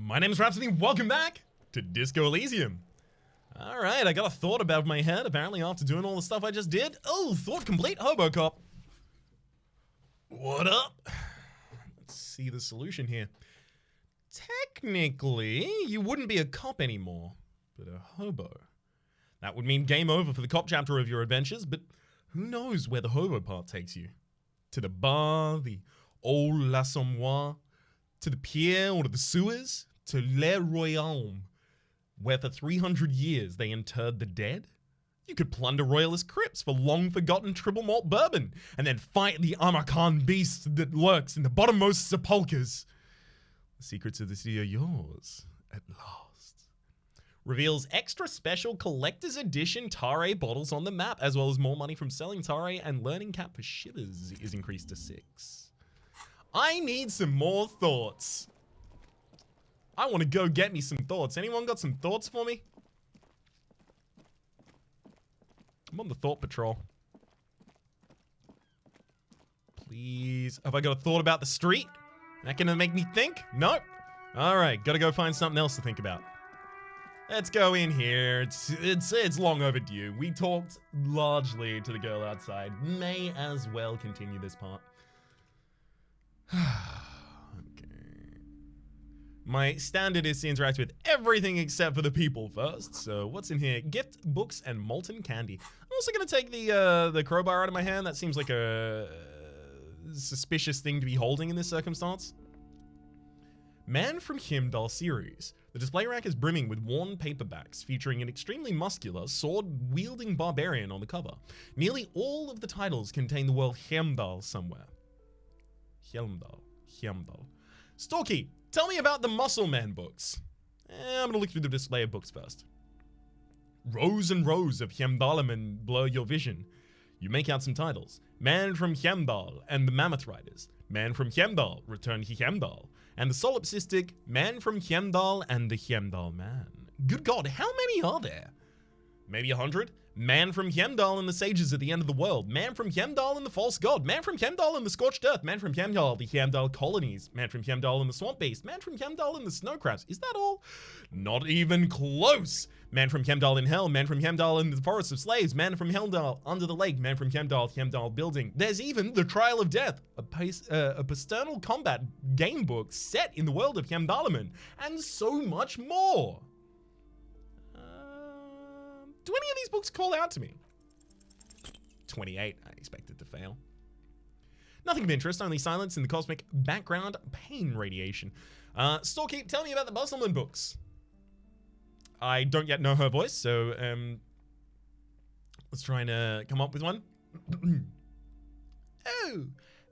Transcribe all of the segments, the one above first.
My name's Rhapsody, welcome back to Disco Elysium. Alright, I got a thought above my head, apparently after doing all the stuff I just did. Oh, thought complete, Hobo Cop. What up? Let's see the solution here. Technically, you wouldn't be a cop anymore, but a hobo. That would mean game over for the cop chapter of your adventures, but who knows where the hobo part takes you? To the bar, the old l'Assommoir, to the pier or to the sewers, to Le Royaume, where for 300 years they interred the dead? You could plunder royalist crypts for long-forgotten triple malt bourbon, and then fight the Amarkan beast that lurks in the bottommost sepulchres. The secrets of the city are yours, at last. Reveals extra special collector's edition Tare bottles on the map, as well as more money from selling Tare, and learning cap for shivers is increased to 6. I need some more thoughts. I want to go get me some thoughts. Anyone got some thoughts for me? I'm on the thought patrol. Please. Have I got a thought about the street? That gonna make me think? Nope. Alright, gotta go find something else to think about. Let's go in here. It's long overdue. We talked largely to the girl outside. May as well continue this part. Okay. My standard is to interact with everything except for the people first. So what's in here? Gift, books, and molten candy. I'm also gonna take the crowbar out of my hand. That seems like a suspicious thing to be holding in this circumstance. Man from Heimdall series. The display rack is brimming with worn paperbacks featuring an extremely muscular, sword-wielding barbarian on the cover. Nearly all of the titles contain the word Heimdall somewhere. Heimdall. Storky, tell me about the Muscle Man books. I'm gonna look through the display of books first. Rows and rows of Heimdallamen blur your vision. You make out some titles. Man from Heimdall and the Mammoth Riders. Man from Heimdall, Return to Heimdall. And the solipsistic Man from Heimdall and the Heimdall Man. Good God, how many are there? Maybe 100? Man from Heimdall and the Sages at the End of the World. Man from Heimdall and the False God. Man from Heimdall and the Scorched Earth. Man from Heimdall, the Heimdall Colonies. Man from Heimdall and the Swamp Beast. Man from Heimdall and the Snow Crabs. Is that all? Not even close. Man from Heimdall in Hell. Man from Heimdall in the Forest of Slaves. Man from Heimdall Under the Lake. Man from Heimdall, Heimdall Building. There's even The Trial of Death, a Pasternal combat game book set in the world of Heimdallaman, and so much more. Do any of these books call out to me? 28, I expected to fail. Nothing of interest, only silence in the cosmic background, pain radiation. Storky, tell me about the Musselman books. I don't yet know her voice, so let's try and come up with one. Oh,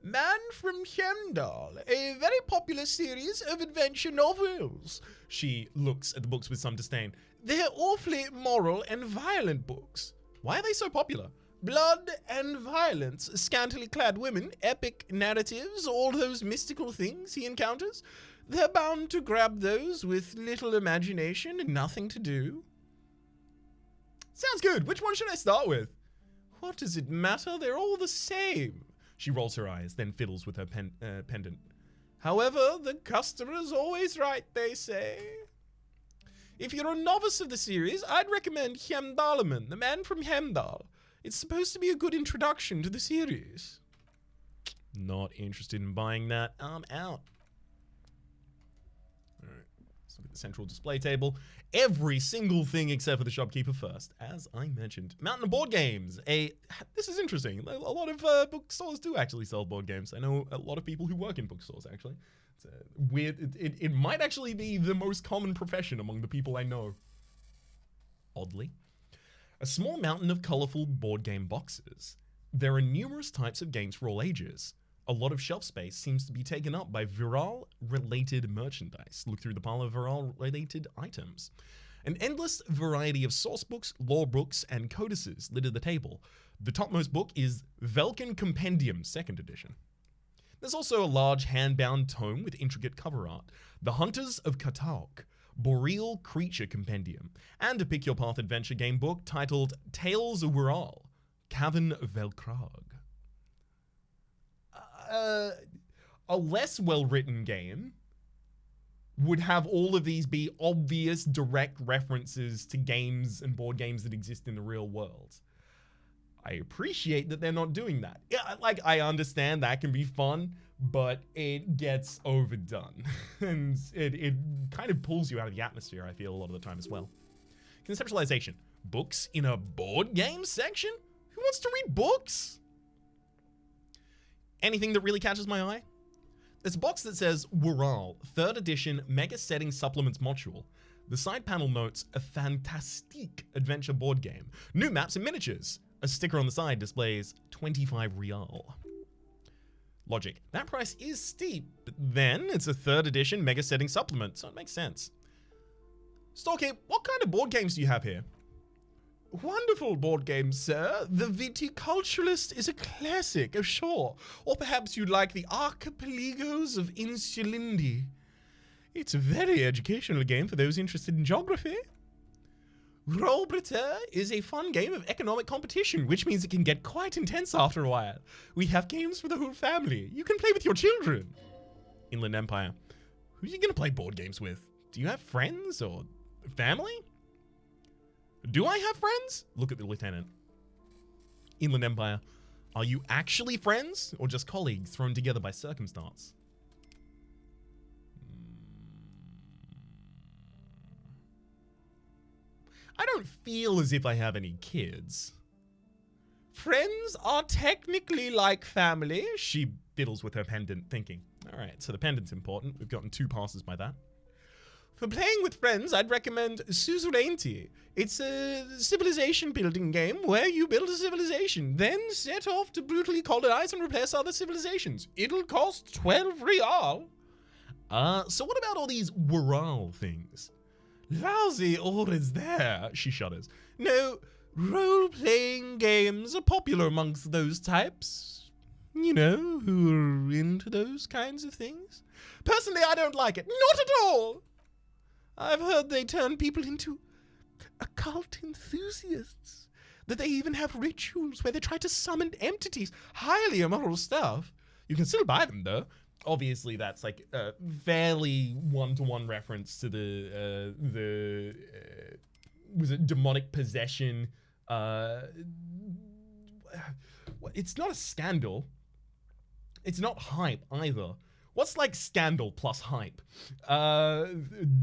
Man from Heimdall, a very popular series of adventure novels. She looks at the books with some disdain. They're awfully moral and violent books. Why are they so popular? Blood and violence, scantily clad women, epic narratives, all those mystical things he encounters. They're bound to grab those with little imagination and nothing to do. Sounds good. Which one should I start with? What does it matter? They're all the same. She rolls her eyes, then fiddles with her pendant. However, the customer's always right, they say. If you're a novice of the series, I'd recommend Heimdallaman, the Man from Heimdall. It's supposed to be a good introduction to the series. Not interested in buying that. I'm out. Alright, let's look at the central display table. Every single thing except for the Shopkeeper first, as I mentioned. Mountain of Board Games. This is interesting. A lot of bookstores do actually sell board games. I know a lot of people who work in bookstores, actually. It's weird. It might actually be the most common profession among the people I know. Oddly. A small mountain of colorful board game boxes. There are numerous types of games for all ages. A lot of shelf space seems to be taken up by Viral-related merchandise. Look through the pile of Viral-related items. An endless variety of source books, lore books, and codices litter the table. The topmost book is Velkin Compendium, 2nd edition. There's also a large hand-bound tome with intricate cover art, The Hunters of Kataok, Boreal Creature Compendium, and a Pick Your Path adventure game book titled Tales of Viral, Cavern Velkrag. A less well-written game would have all of these be obvious, direct references to games and board games that exist in the real world. I appreciate that they're not doing that. Yeah, like, I understand that can be fun, but it gets overdone. And it kind of pulls you out of the atmosphere, I feel, a lot of the time as well. Conceptualization. Books in a board game section? Who wants to read books? Anything that really catches my eye? There's a box that says Wural, 3rd edition Mega Setting Supplements Module. The side panel notes a fantastic adventure board game. New maps and miniatures. A sticker on the side displays 25 real. Logic. That price is steep, but then it's a 3rd edition Mega Setting Supplement, so it makes sense. Storekeep, what kind of board games do you have here? Wonderful board game, sir. The Viticulturalist is a classic, sure. Or perhaps you'd like the Archipelagos of Insulin. It's a very educational game for those interested in geography. Rollbritter is a fun game of economic competition, which means it can get quite intense after a while. We have games for the whole family. You can play with your children. Inland Empire. Who are you going to play board games with? Do you have friends or family? Do I have friends? Look at the lieutenant. Inland Empire. Are you actually friends or just colleagues thrown together by circumstance? I don't feel as if I have any kids. Friends are technically like family. She fiddles with her pendant, thinking. All right, so the pendant's important. We've gotten 2 passes by that. For playing with friends, I'd recommend Suzerainty. It's a civilization building game where you build a civilization, then set off to brutally colonize and replace other civilizations. It'll cost 12 real. So what about all these Wural things? Lousy orders there, she shudders. No, role-playing games are popular amongst those types. You know, who are into those kinds of things. Personally, I don't like it. Not at all! I've heard they turn people into occult enthusiasts. That they even have rituals where they try to summon entities. Highly immoral stuff. You can still buy them, though. Obviously, that's like a fairly one-to-one reference to the was it demonic possession? It's not a scandal. It's not hype either. What's like scandal plus hype?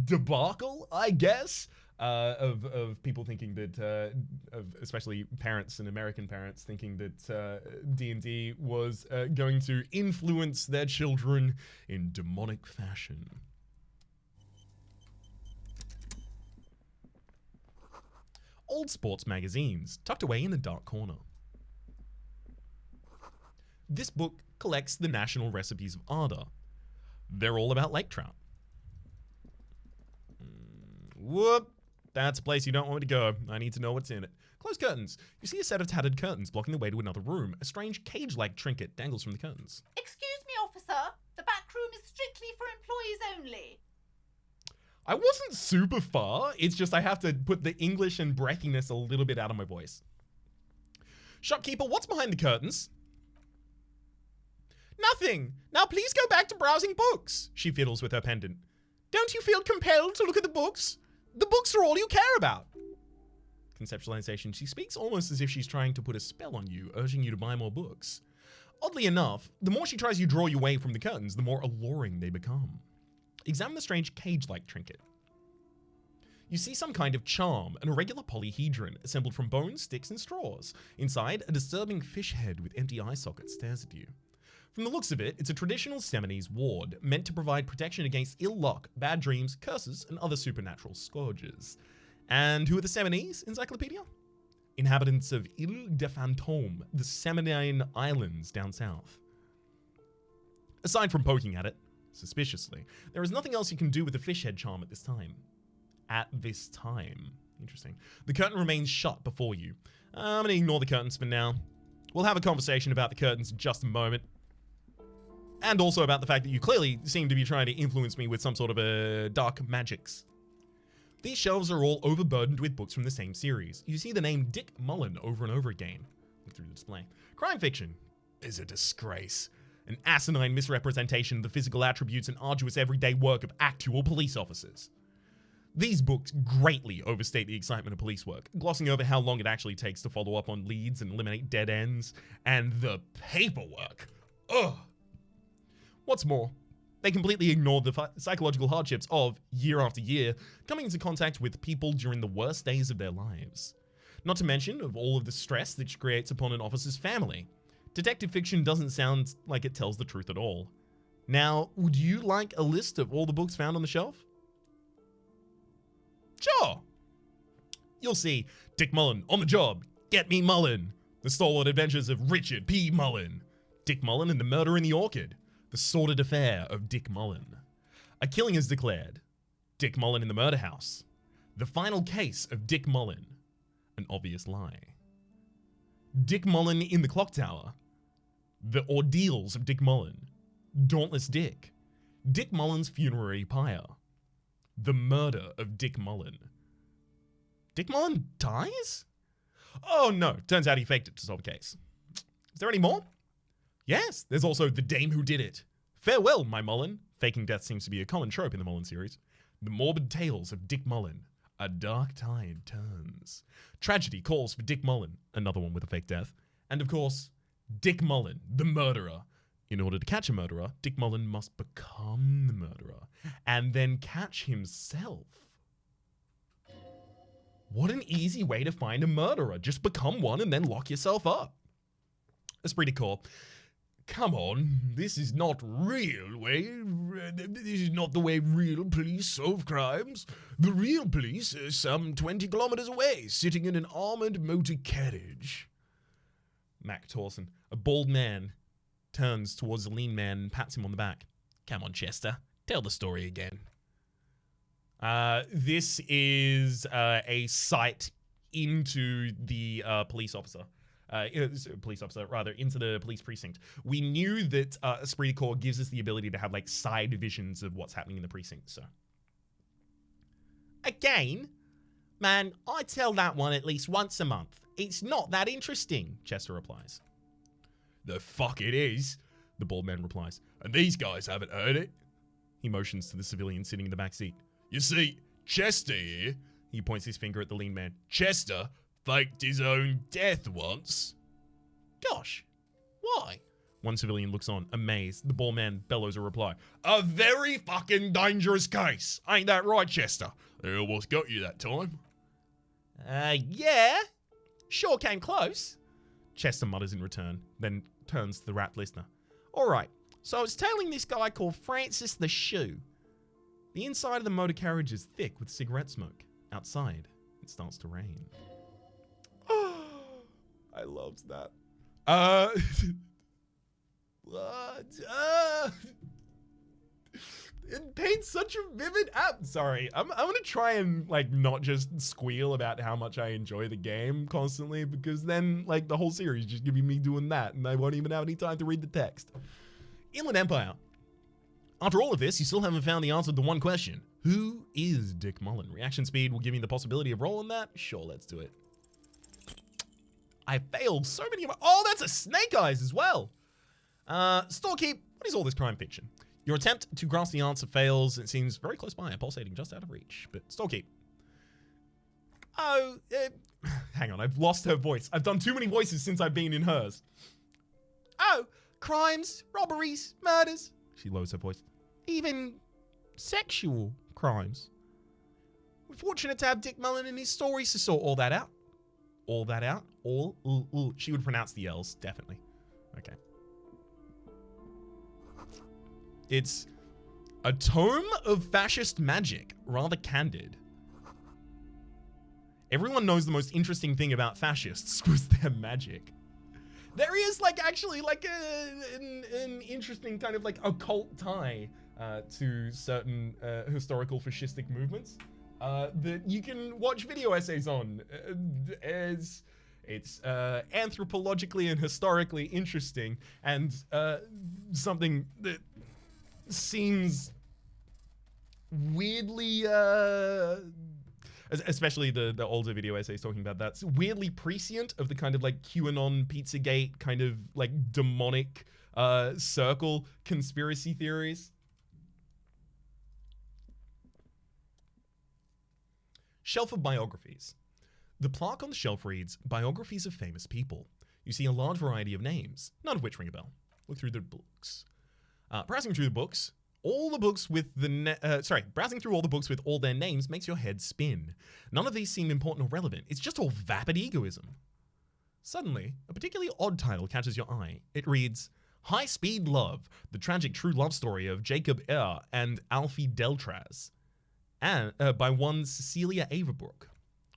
Debacle, I guess, of people thinking that, of especially parents and American parents thinking that D&D was going to influence their children in demonic fashion. Old sports magazines, tucked away in a dark corner. This book collects the national recipes of ardor. They're all about lake trout. Whoop. That's a place you don't want me to go. I need to know what's in it. Close curtains. You see a set of tattered curtains blocking the way to another room. A strange cage-like trinket dangles from the curtains. Excuse me, officer. The back room is strictly for employees only. I wasn't super far. It's just I have to put the English and breckiness a little bit out of my voice. Shopkeeper, what's behind the curtains? Nothing. Now please go back to browsing books. She fiddles with her pendant. Don't you feel compelled to look at the books? The books are all you care about. Conceptualization. She speaks almost as if she's trying to put a spell on you, urging you to buy more books. Oddly enough, the more she tries to draw you away from the curtains, the more alluring they become. Examine the strange cage-like trinket. You see some kind of charm, an irregular polyhedron assembled from bones, sticks, and straws. Inside, a disturbing fish head with empty eye sockets stares at you. From the looks of it, it's a traditional Seminoles ward, meant to provide protection against ill luck, bad dreams, curses, and other supernatural scourges. And who are the Seminoles, Encyclopedia? Inhabitants of Ile de Fantôme, the Seminine Islands down south. Aside from poking at it, suspiciously, there is nothing else you can do with the fish head charm at this time. At this time. Interesting. The curtain remains shut before you. I'm gonna ignore the curtains for now. We'll have a conversation about the curtains in just a moment. And also about the fact that you clearly seem to be trying to influence me with some sort of dark magics. These shelves are all overburdened with books from the same series. You see the name Dick Mullen over and over again. Look through the display. Crime fiction is a disgrace. an asinine misrepresentation of the physical attributes and arduous everyday work of actual police officers. These books greatly overstate the excitement of police work, glossing over how long it actually takes to follow up on leads and eliminate dead ends, and the paperwork. Ugh. What's more, they completely ignore the psychological hardships of, year after year, coming into contact with people during the worst days of their lives. Not to mention of all of the stress that it creates upon an officer's family. Detective fiction doesn't sound like it tells the truth at all. Now, would you like a list of all the books found on the shelf? Sure. You'll see Dick Mullen on the job, Get Me Mullen, The Stalwart Adventures of Richard P. Mullen, Dick Mullen and the Murder in the Orchid, The Sordid Affair of Dick Mullen, A Killing is Declared, Dick Mullen in the Murder House, The Final Case of Dick Mullen, An Obvious Lie, Dick Mullen in the Clock Tower, The Ordeals of Dick Mullen, Dauntless Dick, Dick Mullen's Funerary Pyre, The Murder of Dick Mullen. Dick Mullen dies? Oh no, turns out he faked it to solve a case. Is there any more? Yes, there's also The Dame Who Did It. Farewell, my Mullen. Faking death seems to be a common trope in the Mullen series. The Morbid Tales of Dick Mullen. A Dark Tide Turns. Tragedy Calls for Dick Mullen. Another one with a fake death. And of course, Dick Mullen, the murderer. In order to catch a murderer, Dick Mullen must become the murderer. And then catch himself. What an easy way to find a murderer. Just become one and then lock yourself up. That's pretty cool. Come on, this is not real way. This is not the way real police solve crimes. The real police are some 20 kilometers away, sitting in an armored motor carriage. Mac Torson, a bald man, turns towards the lean man and pats him on the back. Come on, Chester, tell the story again. This is a sight into the police officer. Into the police precinct. We knew that Esprit de Corps gives us the ability to have like side visions of what's happening in the precinct, so. Again? Man, I tell that one at least once a month. It's not that interesting, Chester replies. The fuck it is, the bald man replies. And these guys haven't heard it. He motions to the civilian sitting in the back seat. You see, Chester here, he points his finger at the lean man. Chester faked his own death once. Gosh, why? One civilian looks on, amazed. The bald man bellows a reply. A very fucking dangerous case. Ain't that right, Chester? They almost got you that time. Yeah. Sure came close. Chester mutters in return, then turns to the rapt listener. All right, so I was tailing this guy called Francis the Shoe. The inside of the motor carriage is thick with cigarette smoke. Outside, it starts to rain. I loved that. It paints such a vivid sorry, I'm gonna try and like not just squeal about how much I enjoy the game constantly, because then like the whole series just gonna be me doing that and I won't even have any time to read the text. Inland Empire. After all of this, you still haven't found the answer to the one question. Who is Dick Mullen? Reaction speed will give me the possibility of rolling that? Sure, let's do it. I failed so many of my— oh, that's a Snake Eyes as well. Storekeep, what is all this crime fiction? Your attempt to grasp the answer fails. It seems very close by, pulsating just out of reach. But Storekeep. Oh, hang on, I've lost her voice. I've done too many voices since I've been in hers. Oh, crimes, robberies, murders. She lowers her voice. Even sexual crimes. We're fortunate to have Dick Mullen and his stories to sort all that out. All that out? She would pronounce the L's, definitely. Okay. It's a tome of fascist magic, rather candid. Everyone knows the most interesting thing about fascists was their magic. There is like actually like an interesting kind of like occult tie to certain historical fascistic movements that you can watch video essays on. As it's anthropologically and historically interesting, and something that seems weirdly, especially the older video essays talking about that's weirdly prescient of the kind of like QAnon Pizzagate kind of like demonic circle conspiracy theories. Shelf of biographies. The plaque on the shelf reads, Biographies of Famous People. You see a large variety of names, none of which ring a bell. Look through the books. Browsing through the books, browsing through all the books with all their names makes your head spin. None of these seem important or relevant. It's just all vapid egoism. Suddenly, a particularly odd title catches your eye. It reads, High Speed Love, the tragic true love story of Jacob Eyre and Alfie Deltraz, and by one Cecilia Averbrook.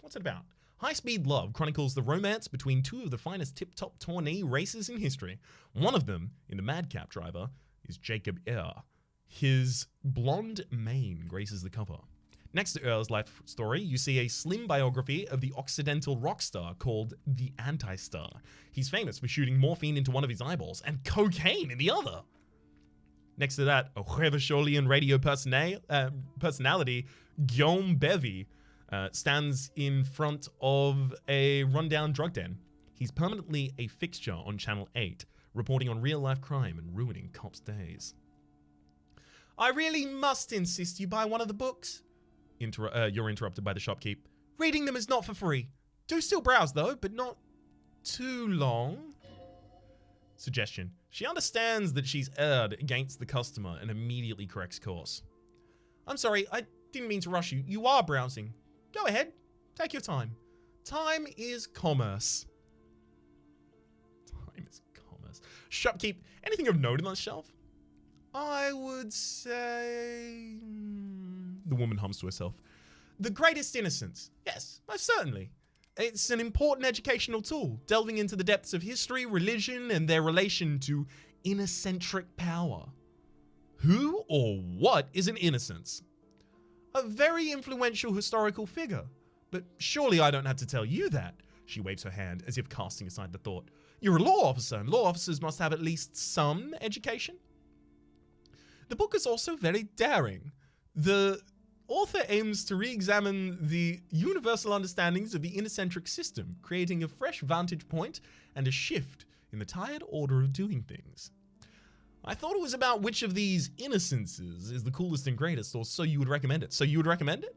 What's it about? High Speed Love chronicles the romance between two of the finest tip-top tourney racers in history. One of them, in the madcap driver, is Jacob Eyre. His blonde mane graces the cover. Next to Eyre's life story, you see a slim biography of the Occidental rock star called The Anti-Star. He's famous for shooting morphine into one of his eyeballs and cocaine in the other. Next to that, a Revacholian radio personality, Guillaume Bevy, stands in front of a rundown drug den. He's permanently a fixture on Channel 8, reporting on real-life crime and ruining cops' days. I really must insist you buy one of the books. You're interrupted by the shopkeep. Reading them is not for free. Do still browse, though, but not too long. Suggestion. She understands that she's erred against the customer and immediately corrects course. I'm sorry, I didn't mean to rush you. You are browsing. Go ahead. Take your time. Time is commerce. Time is commerce. Shopkeep, anything of note on the shelf? I would say... The woman hums to herself. The Greatest Innocence. Yes, most certainly. It's an important educational tool, delving into the depths of history, religion, and their relation to innocentric power. Who or what is an innocence? A very influential historical figure. But surely I don't have to tell you that. She waves her hand as if casting aside the thought. You're a law officer, and law officers must have at least some education. The book is also very daring. The author aims to re-examine the universal understandings of the innocentric system, creating a fresh vantage point and a shift in the tired order of doing things. I thought it was about which of these innocences is the coolest and greatest, or so you would recommend it. So you would recommend it?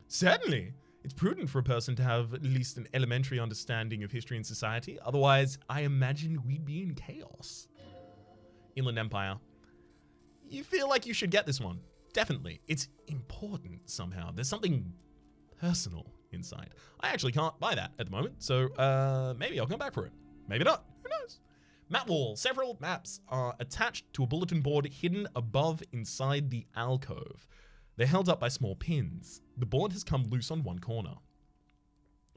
Certainly. It's prudent for a person to have at least an elementary understanding of history and society. Otherwise, I imagine we'd be in chaos. Inland Empire. You feel like you should get this one. Definitely. It's important somehow. There's something personal inside. I actually can't buy that at the moment, so maybe I'll come back for it. Maybe not. Who knows? Map wall. Several maps are attached to a bulletin board hidden above inside the alcove. They're held up by small pins. The board has come loose on one corner.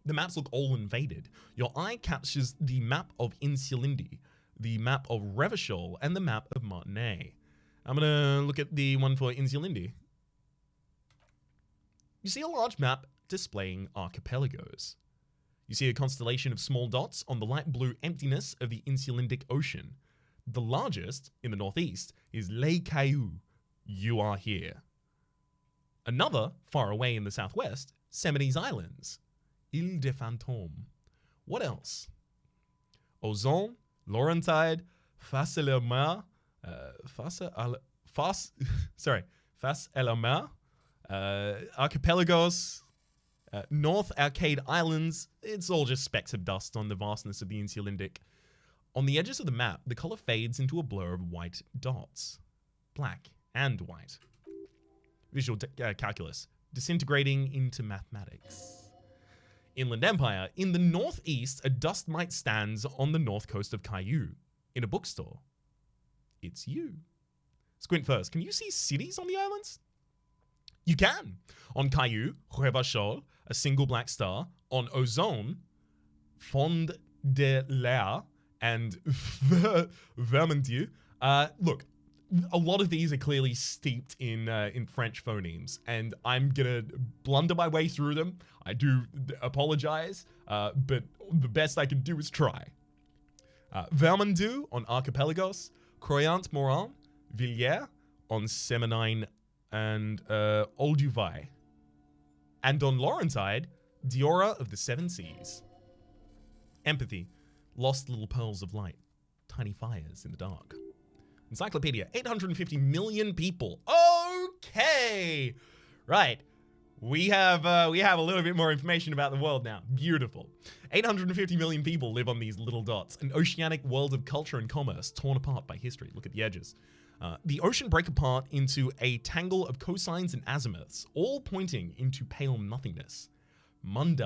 The maps look all invaded. Your eye captures the map of Insulin, the map of Revachol, and the map of Martinez. I'm gonna look at the one for Insulin. You see a large map displaying archipelagos. You see a constellation of small dots on the light blue emptiness of the Insulindic Ocean. The largest, in the northeast, is Les Cailloux. You are here. Another, far away in the southwest, Seminoles Islands. Île des Fantômes. What else? Ozon, Laurentide, Face à la Mer, Face à la Mer, Archipelagos, North Arcade Islands. It's all just specks of dust on the vastness of the Insulindic. On the edges of the map, the color fades into a blur of white dots. Black and white. Visual calculus, disintegrating into mathematics. Inland Empire. In the northeast, a dust mite stands on the north coast of Caillou. In a bookstore. It's you. Squint first. Can you see cities on the islands? You can. On Caillou, Revachol, a single black star. On Ozone, Fond de l'Air, and Vermontier. Look, a lot of these are clearly steeped in French phonemes, and I'm gonna blunder my way through them. I do apologize, but the best I can do is try. Vermandoux on Archipelagos, Croyant-Morin, Villiers on Semenine and Olduvai. And on Laurentide, Diora of the Seven Seas. Empathy, lost little pearls of light, tiny fires in the dark. Encyclopedia, 850 million people. Okay. Right. We have a little bit more information about the world now. Beautiful. 850 million people live on these little dots. An oceanic world of culture and commerce torn apart by history. Look at the edges. The ocean break apart into a tangle of cosines and azimuths, all pointing into pale nothingness. Mundi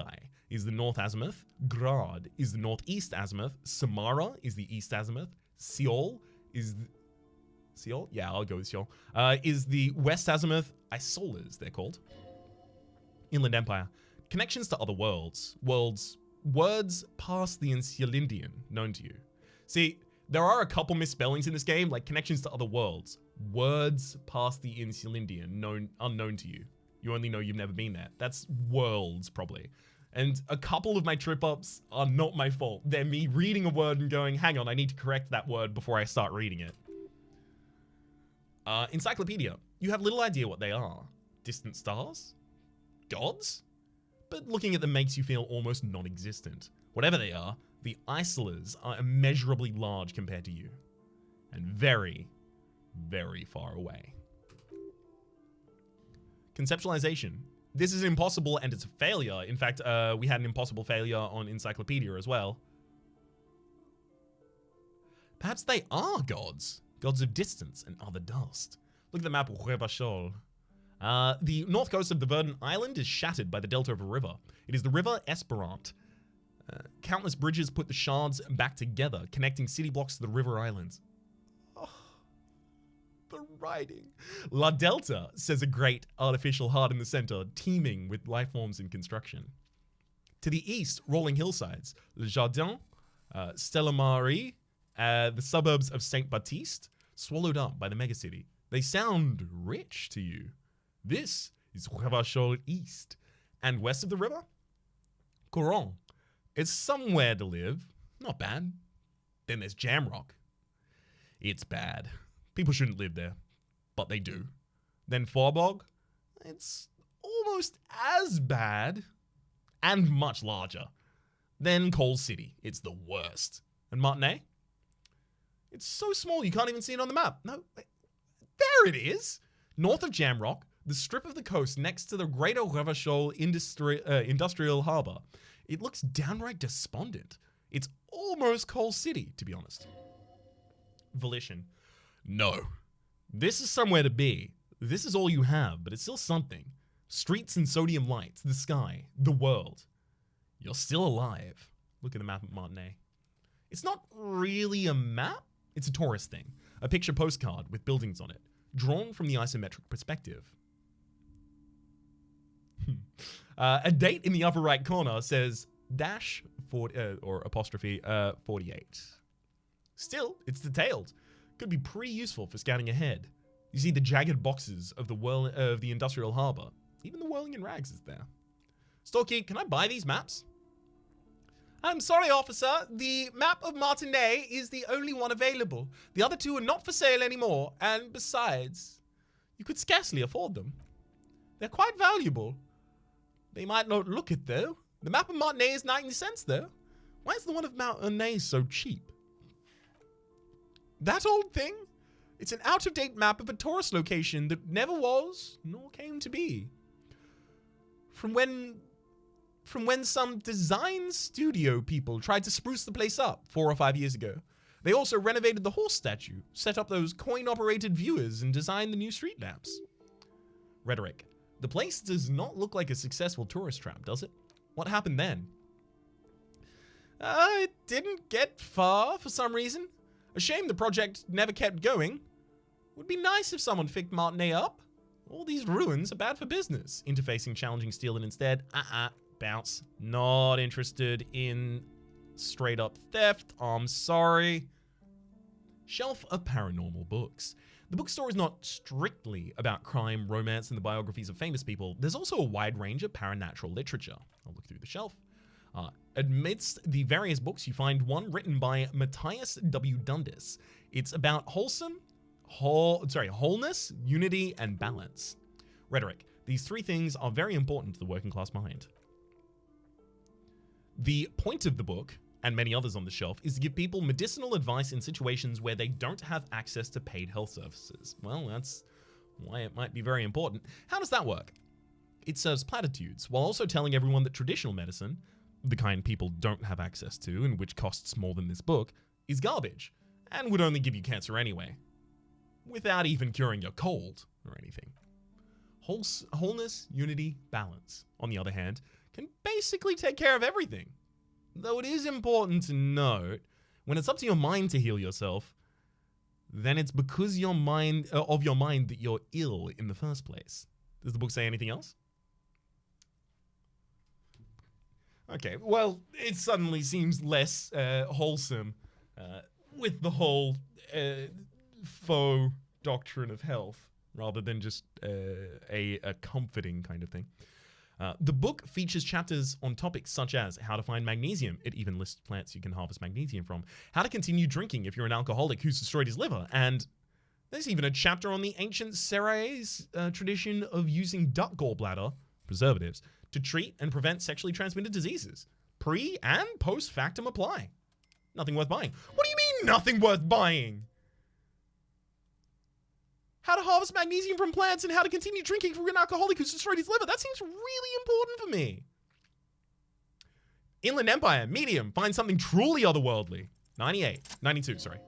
is the north azimuth. Grad is the northeast azimuth. Samara is the east azimuth. Seoul is Seoul? Yeah, I'll go with Seoul. Is the west azimuth. Isolas, they're called. Inland Empire. Connections to other worlds. Words past the Insulindian, known to you. See, there are a couple misspellings in this game, like connections to other worlds. Words past the Insulindian, unknown to you. You only know you've never been there. That's worlds, probably. And a couple of my trip-ups are not my fault. They're me reading a word and going, hang on, I need to correct that word before I start reading it. Encyclopedia. You have little idea what they are. Distant stars? Gods? But looking at them makes you feel almost non-existent. Whatever they are, the Isolas are immeasurably large compared to you. And very, very far away. Conceptualization. This is impossible and it's a failure. In fact, we had an impossible failure on Encyclopedia as well. Perhaps they are gods. Gods of distance and other dust. Look at the map of Revachol. The north coast of the Verdant Island is shattered by the delta of a river. It is the river Esperant. Countless bridges put the shards back together, connecting city blocks to the river islands. Oh, the writing. La Delta says a great artificial heart in the center, teeming with life forms in construction. To the east, rolling hillsides. Le Jardin, Stella Marie, the suburbs of Saint-Baptiste, swallowed up by the megacity. They sound rich to you. This is Revachol East. And west of the river? Coron. It's somewhere to live. Not bad. Then there's Jamrock. It's bad. People shouldn't live there. But they do. Then Forbog. It's almost as bad. And much larger. Then Coal City. It's the worst. And Martinez? It's so small you can't even see it on the map. No, there it is. North of Jamrock, the strip of the coast next to the greater Revachol industrial harbor. It looks downright despondent. It's almost Coal City, to be honest. Volition. No. This is somewhere to be. This is all you have, but it's still something. Streets and sodium lights, the sky, the world. You're still alive. Look at the map of Martinez. It's not really a map. It's a tourist thing. A picture postcard with buildings on it, drawn from the isometric perspective. A date in the upper right corner says dash 40, or apostrophe 48. Still, it's detailed. Could be pretty useful for scouting ahead. You see the jagged boxes of the industrial harbor. Even the whirling in rags is there. Storekeep, can I buy these maps? I'm sorry, officer. The map of Martinez is the only one available. The other two are not for sale anymore, and besides, you could scarcely afford them. They're quite valuable. They might not look it, though. The map of Martinez is 90 cents, though. Why is the one of Martinez so cheap? That old thing? It's an out-of-date map of a tourist location that never was, nor came to be. From when some design studio people tried to spruce the place up 4 or 5 years ago. They also renovated the horse statue, set up those coin-operated viewers, and designed the new street lamps. Rhetoric. The place does not look like a successful tourist trap, does it? What happened then? It didn't get far for some reason. A shame the project never kept going. Would be nice if someone fixed Martinez up. All these ruins are bad for business. Interfacing challenging stealing instead. Bounce. Not interested in straight up theft. I'm sorry. Shelf of paranormal books. The bookstore is not strictly about crime, romance, and the biographies of famous people. There's also a wide range of paranatural literature. I'll look through the shelf. Amidst the various books, you find one written by Matthias W. Dundas. It's about wholeness, unity, and balance. Rhetoric. These three things are very important to the working class mind. The point of the book, and many others on the shelf, is to give people medicinal advice in situations where they don't have access to paid health services. Well, that's why it might be very important. How does that work? It serves platitudes, while also telling everyone that traditional medicine, the kind people don't have access to and which costs more than this book, is garbage, and would only give you cancer anyway, without even curing your cold or anything. Wholeness, unity, balance, on the other hand, can basically take care of everything. Though it is important to note, when it's up to your mind to heal yourself, then it's because of your mind that you're ill in the first place. Does the book say anything else? Okay, well, it suddenly seems less wholesome with the whole faux doctrine of health, rather than just a comforting kind of thing. The book features chapters on topics such as how to find magnesium. It even lists plants you can harvest magnesium from. How to continue drinking if you're an alcoholic who's destroyed his liver. And there's even a chapter on the ancient Seraes tradition of using duck gallbladder, preservatives, to treat and prevent sexually transmitted diseases. Pre and post factum apply. Nothing worth buying. What do you mean nothing worth buying? How to harvest magnesium from plants and how to continue drinking from an alcoholic who's destroyed his liver. That seems really important for me. Inland Empire, medium, find something truly otherworldly. 92, sorry.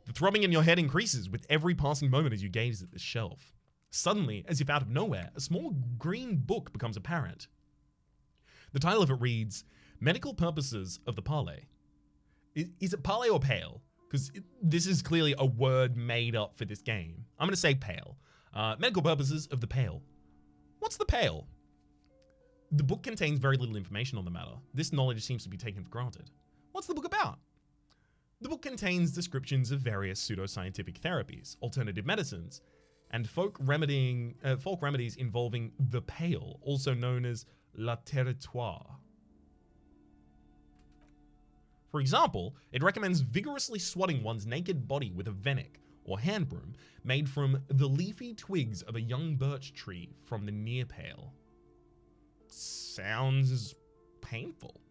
The throbbing in your head increases with every passing moment as you gaze at this shelf. Suddenly, as if out of nowhere, a small green book becomes apparent. The title of it reads, Medical Purposes of the Parley. Is it parley or pale? Because this is clearly a word made up for this game. I'm going to say pale. Medical Purposes of the Pale. What's the pale? The book contains very little information on the matter. This knowledge seems to be taken for granted. What's the book about? The book contains descriptions of various pseudoscientific therapies, alternative medicines, and folk remedies involving the pale, also known as la territoire. For example, it recommends vigorously swatting one's naked body with a venek, or hand broom, made from the leafy twigs of a young birch tree from the near pale. Sounds painful.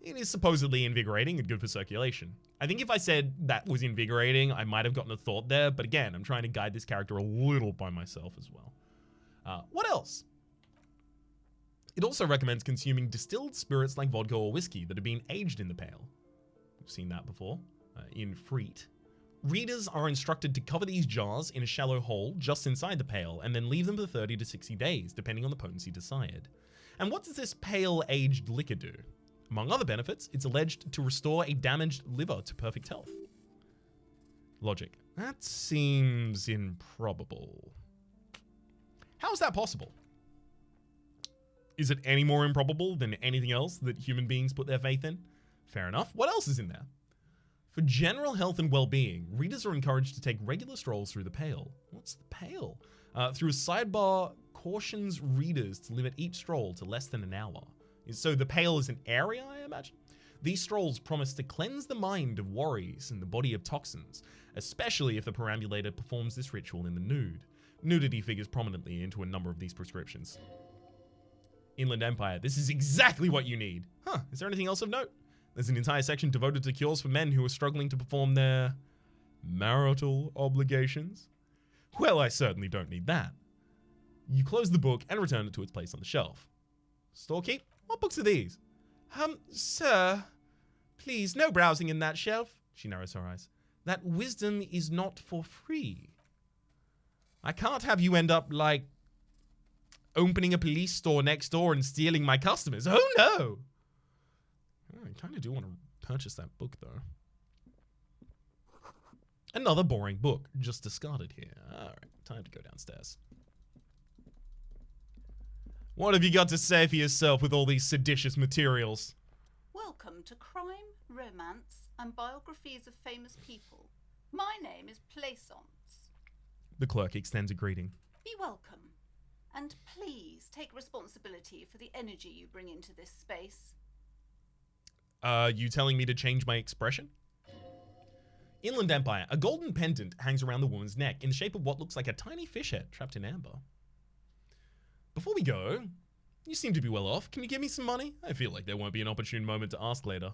It is supposedly invigorating and good for circulation. I think if I said that was invigorating, I might have gotten a thought there, but again, I'm trying to guide this character a little by myself as well. What else? It also recommends consuming distilled spirits like vodka or whiskey that have been aged in the pale. We've seen that before, in Freet. Readers are instructed to cover these jars in a shallow hole just inside the pale and then leave them for 30 to 60 days, depending on the potency desired. And what does this pale aged liquor do? Among other benefits, it's alleged to restore a damaged liver to perfect health. Logic. That seems improbable. How is that possible? Is it any more improbable than anything else that human beings put their faith in? Fair enough. What else is in there? For general health and well-being, readers are encouraged to take regular strolls through the pale. What's the pale? Through a sidebar cautions readers to limit each stroll to less than an hour. So the pale is an area, I imagine? These strolls promise to cleanse the mind of worries and the body of toxins, especially if the perambulator performs this ritual in the nude. Nudity figures prominently into a number of these prescriptions. Inland Empire, this is exactly what you need. Is there anything else of note? There's an entire section devoted to cures for men who are struggling to perform their marital obligations. Well, I certainly don't need that. You close the book and return it to its place on the shelf. Storekeep, what books are these? Sir, please, no browsing in that shelf. She narrows her eyes. That wisdom is not for free. I can't have you end up like opening a police store next door and stealing my customers. Oh no! I kind of do want to purchase that book though. Another boring book, just discarded here. Alright, time to go downstairs. What have you got to say for yourself with all these seditious materials? Welcome to Crime, Romance, and Biographies of Famous People. My name is Plaisance. The clerk extends a greeting. Be welcome. And please take responsibility for the energy you bring into this space. You telling me to change my expression? Inland Empire, a golden pendant hangs around the woman's neck in the shape of what looks like a tiny fish head trapped in amber. Before we go, you seem to be well off. Can you give me some money? I feel like there won't be an opportune moment to ask later.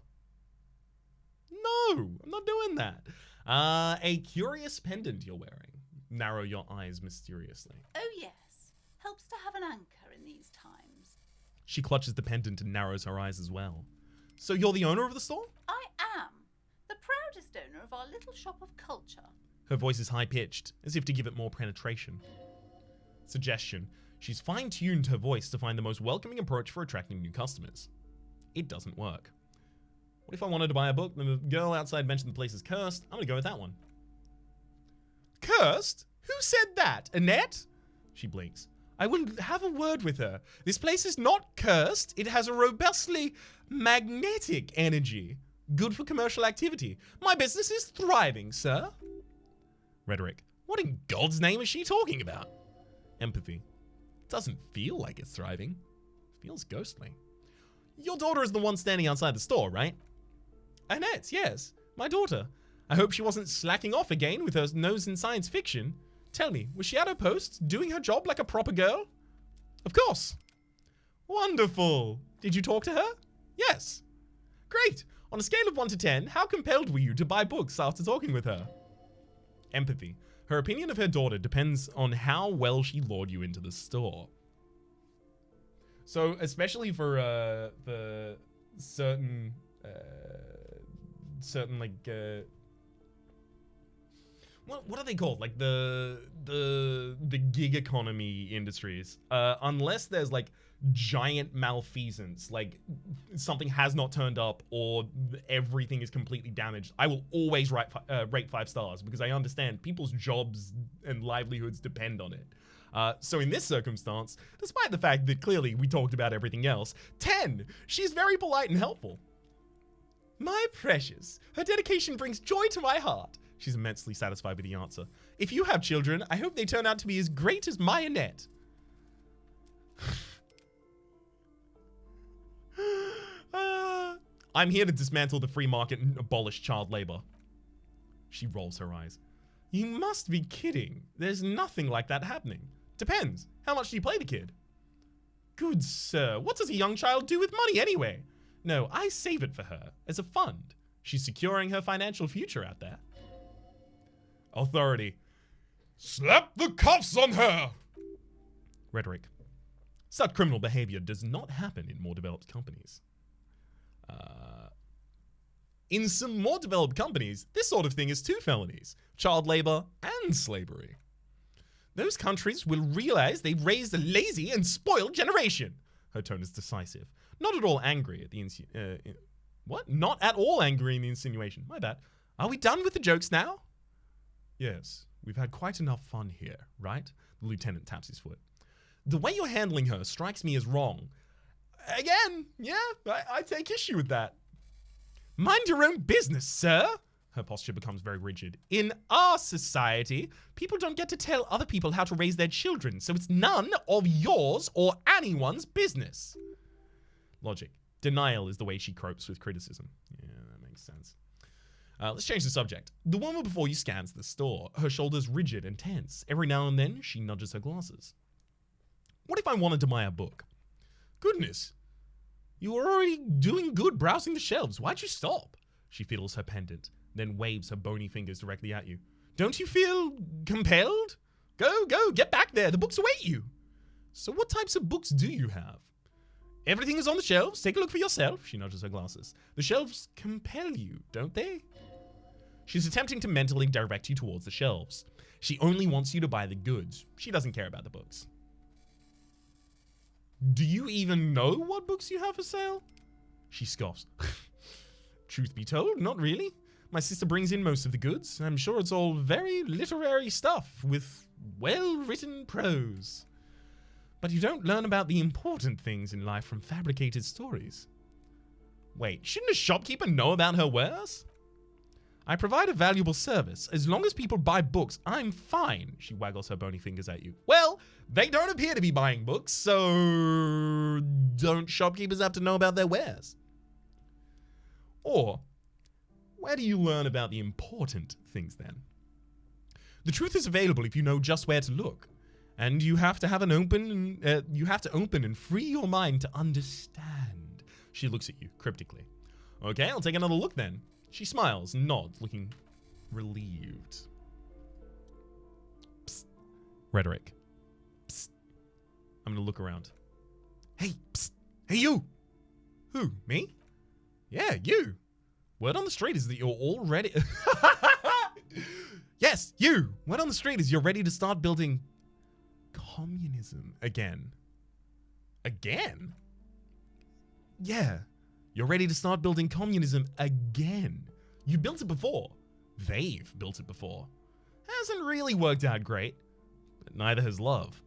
No, I'm not doing that. A curious pendant you're wearing. Narrow your eyes mysteriously. Oh yes, helps to have an anchor in these times. She clutches the pendant and narrows her eyes as well. So you're the owner of the store? I am the proudest owner of our little shop of culture. Her voice is high-pitched, as if to give it more penetration. Suggestion. She's fine-tuned her voice to find the most welcoming approach for attracting new customers. It doesn't work. What if I wanted to buy a book and the girl outside mentioned the place is cursed? I'm gonna go with that one. Cursed? Who said that? Annette? She blinks. I will have a word with her. This place is not cursed. It has a robustly magnetic energy. Good for commercial activity. My business is thriving, sir. Rhetoric. What in God's name is she talking about? Empathy. Doesn't feel like it's thriving. Feels ghostly. Your daughter is the one standing outside the store, right? Annette, yes. My daughter. I hope she wasn't slacking off again with her nose in science fiction. Tell me, was she at her post, doing her job like a proper girl? Of course. Wonderful. Did you talk to her? Yes. Great. On a scale of 1 to 10, how compelled were you to buy books after talking with her? Empathy. Her opinion of her daughter depends on how well she lured you into the store. So, especially for certain like what are they called? Like the gig economy industries. Unless there's like giant malfeasance, like something has not turned up or everything is completely damaged, I will always rate 5 stars because I understand people's jobs and livelihoods depend on it. So in this circumstance, despite the fact that clearly we talked about everything else, 10. She's very polite and helpful. My precious, her dedication brings joy to my heart. She's immensely satisfied with the answer. If you have children, I hope they turn out to be as great as my Annette. I'm here to dismantle the free market and abolish child labor. She rolls her eyes. You must be kidding. There's nothing like that happening. Depends. How much do you play the kid? Good sir, what does a young child do with money anyway? No, I save it for her as a fund. She's securing her financial future out there. Authority. Slap the cuffs on her! Rhetoric. Such criminal behavior does not happen in more developed companies. In some more developed companies, this sort of thing is 2 felonies. Child labor and slavery. Those countries will realize they've raised a lazy and spoiled generation. Her tone is decisive. Not at all angry at the what? Not at all angry in the insinuation. My bad. Are we done with the jokes now? Yes, we've had quite enough fun here, right? The lieutenant taps his foot. The way you're handling her strikes me as wrong. Again, yeah, I take issue with that. Mind your own business, sir. Her posture becomes very rigid. In our society, people don't get to tell other people how to raise their children, so it's none of yours or anyone's business. Logic. Denial is the way she copes with criticism. Yeah, that makes sense. Let's change the subject. The woman before you scans the store. Her shoulders rigid and tense. Every now and then, she nudges her glasses. What if I wanted to buy a book? Goodness. You were already doing good browsing the shelves. Why'd you stop? She fiddles her pendant, then waves her bony fingers directly at you. Don't you feel compelled? Go, get back there. The books await you. So what types of books do you have? Everything is on the shelves. Take a look for yourself. She nudges her glasses. The shelves compel you, don't they? She's attempting to mentally direct you towards the shelves. She only wants you to buy the goods. She doesn't care about the books. Do you even know what books you have for sale? She scoffs. Truth be told, not really. My sister brings in most of the goods. I'm sure it's all very literary stuff with well-written prose. But you don't learn about the important things in life from fabricated stories. Wait, shouldn't a shopkeeper know about her wares? I provide a valuable service. As long as people buy books, I'm fine. She waggles her bony fingers at you. Well, they don't appear to be buying books, so don't shopkeepers have to know about their wares? Or, where do you learn about the important things then? The truth is available if you know just where to look. And you have to have open and free your mind to understand. She looks at you cryptically. Okay, I'll take another look then. She smiles and nods, looking relieved. Psst. Rhetoric. Psst. I'm gonna look around. Hey, psst. Hey, you! Who, me? Yeah, you! Word on the street is that you're already... Yes, you! Word on the street is you're ready to start building communism again. Again? Yeah. You're ready to start building communism again. You built it before. They've built it before. Hasn't really worked out great, but neither has love.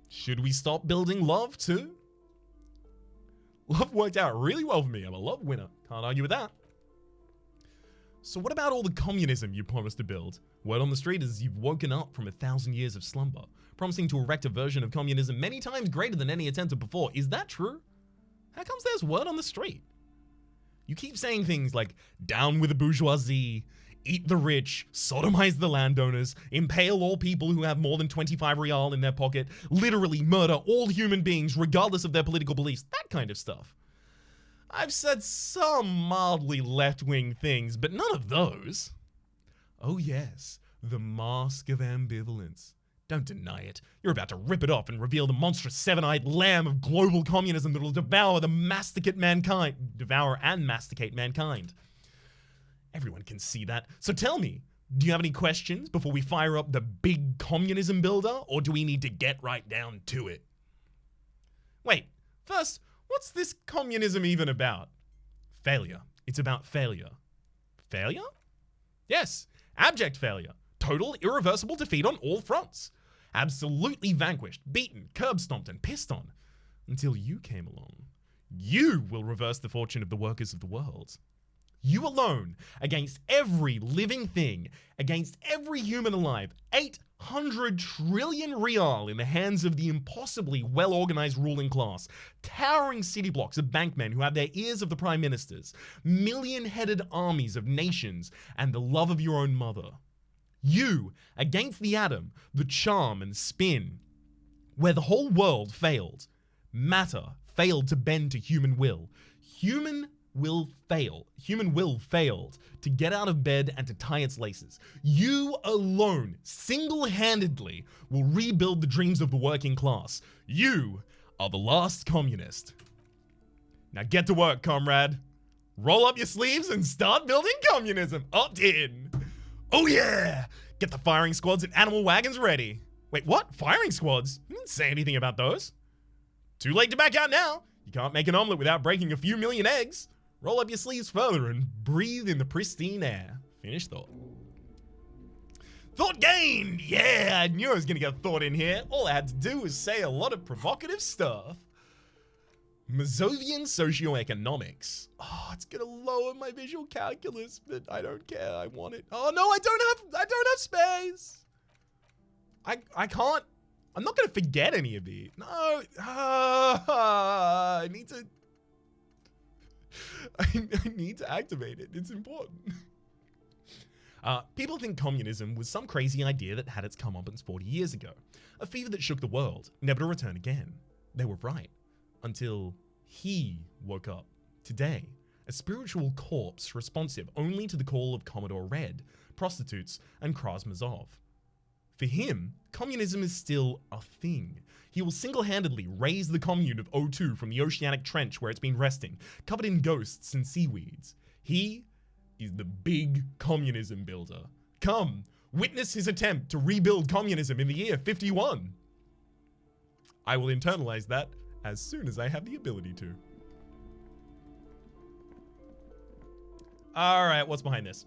Should we stop building love too? Love worked out really well for me. I'm a love winner. Can't argue with that. So what about all the communism you promised to build? Word on the street is you've woken up from 1,000 years of slumber, promising to erect a version of communism many times greater than any attempted before. Is that true? How comes there's word on the street? You keep saying things like, down with the bourgeoisie, eat the rich, sodomize the landowners, impale all people who have more than 25 real in their pocket, literally murder all human beings regardless of their political beliefs, that kind of stuff. I've said some mildly left-wing things, but none of those. Oh yes, the mask of ambivalence. Don't deny it. You're about to rip it off and reveal the monstrous seven-eyed lamb of global communism that will devour and masticate mankind. Everyone can see that. So tell me, do you have any questions before we fire up the big communism builder, or do we need to get right down to it? Wait, first, what's this communism even about? Failure. It's about failure. Failure? Yes, abject failure. Total, irreversible defeat on all fronts. Absolutely vanquished, beaten, curb-stomped, and pissed on. Until you came along. You will reverse the fortune of the workers of the world. You alone, against every living thing, against every human alive, 800 trillion real in the hands of the impossibly well-organized ruling class, towering city blocks of bankmen who have their ears of the prime ministers, million-headed armies of nations, and the love of your own mother. You, against the atom, the charm and spin, where the whole world failed. Matter failed to bend to human will. Human will failed to get out of bed and to tie its laces. You alone, single-handedly, will rebuild the dreams of the working class. You are the last communist. Now get to work, comrade. Roll up your sleeves and start building communism. Opt in. Oh yeah! Get the firing squads and animal wagons ready. Wait, what? Firing squads? You didn't say anything about those. Too late to back out now. You can't make an omelet without breaking a few million eggs. Roll up your sleeves further and breathe in the pristine air. Finish thought. Thought gained! Yeah, I knew I was gonna get thought in here. All I had to do was say a lot of provocative stuff. Mazovian Socio-Economics. Oh, it's gonna lower my visual calculus, but I don't care. I want it. Oh no, I don't have space. I can't. I'm not gonna forget any of these. No. I need to activate it. It's important. People think communism was some crazy idea that had its comeuppance 40 years ago. A fever that shook the world, never to return again. They were right. Until he woke up. Today, a spiritual corpse responsive only to the call of Commodore Red, prostitutes, and Kraz Mazov. For him, communism is still a thing. He will single-handedly raise the commune of O2 from the oceanic trench where it's been resting, covered in ghosts and seaweeds. He is the big communism builder. Come, witness his attempt to rebuild communism in the year 51. I will internalize that as soon as I have the ability to. All right, what's behind this?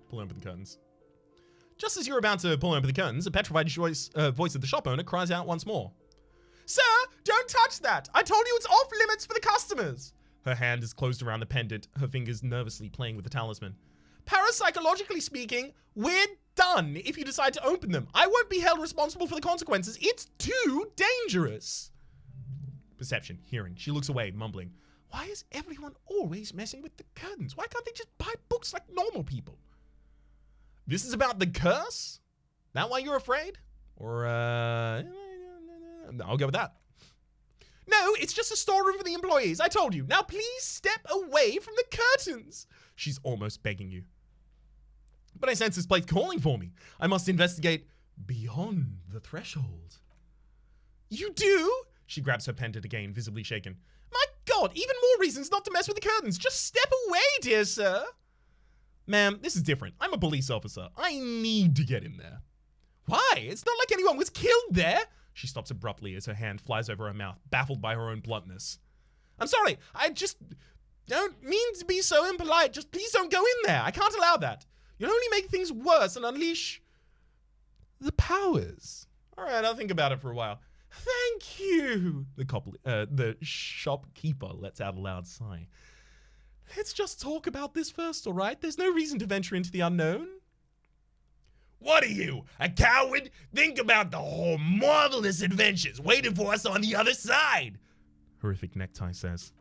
Pull open the curtains. Just as you're about to pull open the curtains, a petrified voice of the shop owner cries out once more. Sir, don't touch that! I told you it's off limits for the customers! Her hand is closed around the pendant, her fingers nervously playing with the talisman. Parapsychologically speaking, we're done if you decide to open them. I won't be held responsible for the consequences. It's too dangerous. Perception, hearing. She looks away, mumbling. Why is everyone always messing with the curtains? Why can't they just buy books like normal people? This is about the curse? That why you're afraid? Or, I'll go with that. No, No, it's just a storeroom for the employees. I told you. Now please step away from the curtains. She's almost begging you. But I sense this place calling for me. I must investigate beyond the threshold. You do? She grabs her pendant again, visibly shaken. My God, even more reasons not to mess with the curtains. Just step away, dear sir. Ma'am, this is different. I'm a police officer. I need to get in there. Why? It's not like anyone was killed there. She stops abruptly as her hand flies over her mouth, baffled by her own bluntness. I'm sorry. I just don't mean to be so impolite. Just please don't go in there. I can't allow that. You'll only make things worse and unleash the powers. All right, I'll think about it for a while. Thank you. The shopkeeper lets out a loud sigh. Let's just talk about this first, all right? There's no reason to venture into the unknown. What are you, a coward? Think about the whole marvelous adventures waiting for us on the other side. Horrific necktie says.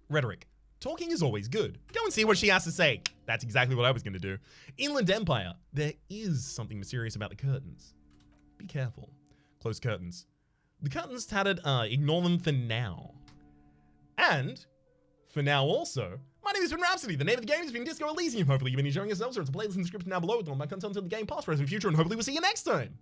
Rhetoric. Talking is always good. Go and see what she has to say. That's exactly what I was going to do. Inland Empire. There is something mysterious about the curtains. Be careful. Close curtains. The curtains tattered, ignore them for now. And, for now also, my name has been Rhapsody. The name of the game has been Disco Elysium. Hopefully you've been enjoying yourselves, or it's a playlist in the description down below with all my content in the game, past, present, future, and hopefully we'll see you next time.